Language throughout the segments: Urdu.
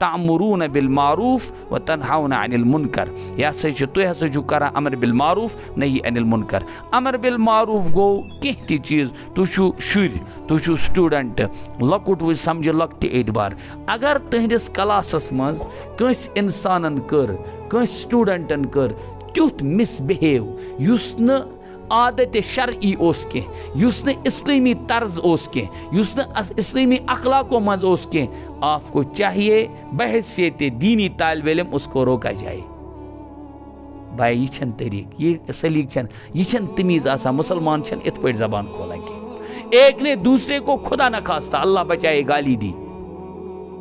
تعمرون بالمعروف وتنہون عن المنکر. یہ ہسا تھی ہسا چھو کران امر بالمعروف نہی عن المنکر. امر بالمعروف گو کینٛہہ تہِ چیٖز. تُہۍ چھُو شُرۍ, تُہۍ چھُو سٹوٗڈنٹ, لۄکُٹ وٕچھ سمجھِ لۄکٹہِ اعتبار. اگر تُہنٛدِس کلاسس منٛز کٲنٛسہِ انسانن کٔر, کٲنٛسہِ سٹوٗڈنٹن کٔر تیُتھ مس بہیو یُس نہٕ عادت شرعی اوس کینٛہہ, یُس نہٕ اسلٲمی طرز اوس کینٛہہ, یُس نہٕ اسلٲمی اخلاقو منٛز اوس کینٛہہ, آپ کو چاہیے بحیثیت دینی طالب علم اس کو روکا جائے. بھائی یہ چھن طریق, یہ سلیق چھن, یہ چھن تمیز آسان. مسلمان چھن ات پٲٹھۍ زبان کھولان کی. ایک نے دوسرے کو خدا نہ خواستہ اللہ بچائے گالی دی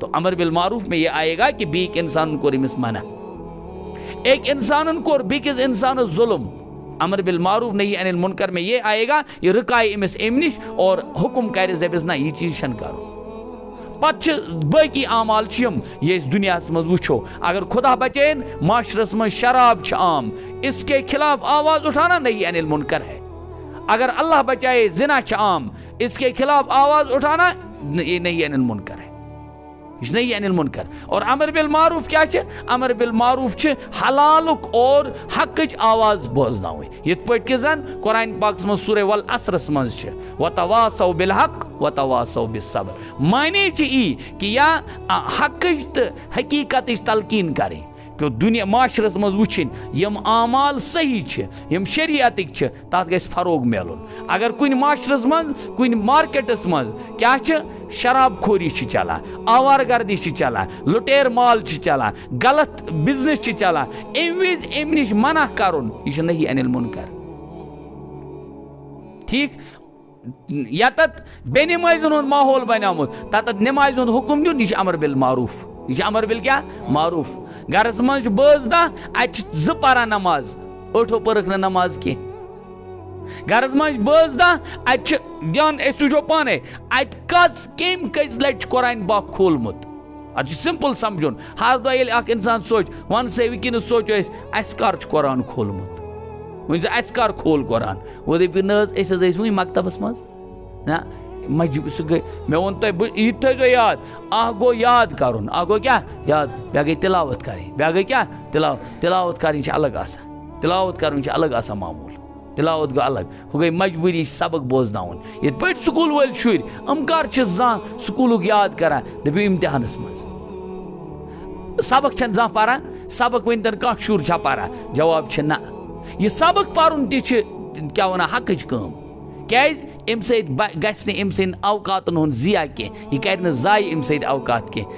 تو امر بالمعروف میں یہ آئے گا کہ بیک انسان کو امس منع, ایک انسان کو بیکس انسان ظلم, امر بالمعروف نہیں عن المنکر میں یہ آئے گا, یہ رکائے امس ام نش اور حکم کرس دپس نہ یہ چیز چھن کرو. پتہ باقی اعمال یہ اس دنیا مز وچھو. اگر خدا بچین معاشرس من شراب عام, اس کے خلاف آواز اٹھانا نہیں عن المنکر ہے. اگر اللہ بچائے زنا عام, اس کے خلاف آواز اٹھانا یہ نہیں عن المنکر ہے, یہ نہیں عن المنکر. اور امر بالمعروف کیا چھ؟ امر بالمعروف چھ حلالک اور حقچ آواز بوزناوی. یت پٲٹھۍ کہ زن قرآن پاکس من سورہ والعصرس من چھ وتواصوا بالحق وتواصوا بالصبر. معنی چھ ای کہ یا حقچ تو حقیقتچ تلقین کریں کہ دنیا معاشرس مز وچھن یم اعمال صحیح چھ, یم شریعتک چھ, تات گژھِ فروغ میلن. اگر کن معاشرس من کن مارکیٹس مز کیا چھ شراب خوری چھ چلان, آوار گردی چھ چلان, لٹیر مال چھ چلان, غلط بزنس چھ چلان, ام وز ام نش منع کرن یہ نہیں عن المنکر. ٹھیک, یتت بے نمازن ہند ماحول بنیومت تتت نماز ہند حکم دیون, یہ امر بالمعروف, یہ امر بال کیا معروف. گرس من بٲژ دہ ات زٕ پران نماز, ٲٹھو پٔرٕکھ نہٕ نماز کینٛہہ. گرس من بٲژ دہ ات دیان أسۍ وٕچھو پانے ات کس کٔمۍ کٔژِ لٹہِ چھُ قرآن پاک کھولمُت. ات چھُ سمپل سمجھُن. ہر دۄہ ییٚلہِ اکھ انسان سونٛچ ون سا وٕنکیٚنس سونٛچو أسۍ اسہِ کر چھُ قرآن کھولمُت, ؤنۍ زِ اسہِ کر کھول قرآن. وہ دٔپِو نہ حظ أسۍ حظ ٲسۍ وٕنۍ مکتبس منٛز. نہ سُہ گٔے, مےٚ ووٚن تۄہہِ یہِ تہِ تھٲیزیو یاد, اکھ گوٚو یاد کرُن, اکھ گوٚو کیٛاہ یاد, بیٛاکھ گٔے تلاوت کرٕنۍ, بیٛاکھ گٔے کیٛاہ تلاوت کرٕنۍ چھِ الگ آسان, تلاوت کرٕنۍ چھِ الگ آسان معموٗل, تلاوت گوٚو الگ. ہُہ گٔے مجبوٗری سبق بوزناوُن. یِتھ پٲٹھۍ سکوٗل وٲلۍ شُرۍ یِم کر چھِ زانٛہہ سکوٗلُک یاد کران, دٔپِو امتحانس منٛز. سبق چھنہٕ زانٛہہ پران, سبق ؤنۍتن کانٛہہ شُر چھا پران, جواب چھِ نہ. یہِ سبق پرُن تہِ چھِ کیٛاہ وَنان حقٕچ کٲم. کیٛازِ امہِ سۭتۍ گژھِ نہٕ أمۍ سٕنٛدۍ اوقاتن ہُنٛد ضِیاع کینٛہہ, یہِ کرِ نہٕ ضایع امہِ سۭتۍ اوقات کینٛہہ.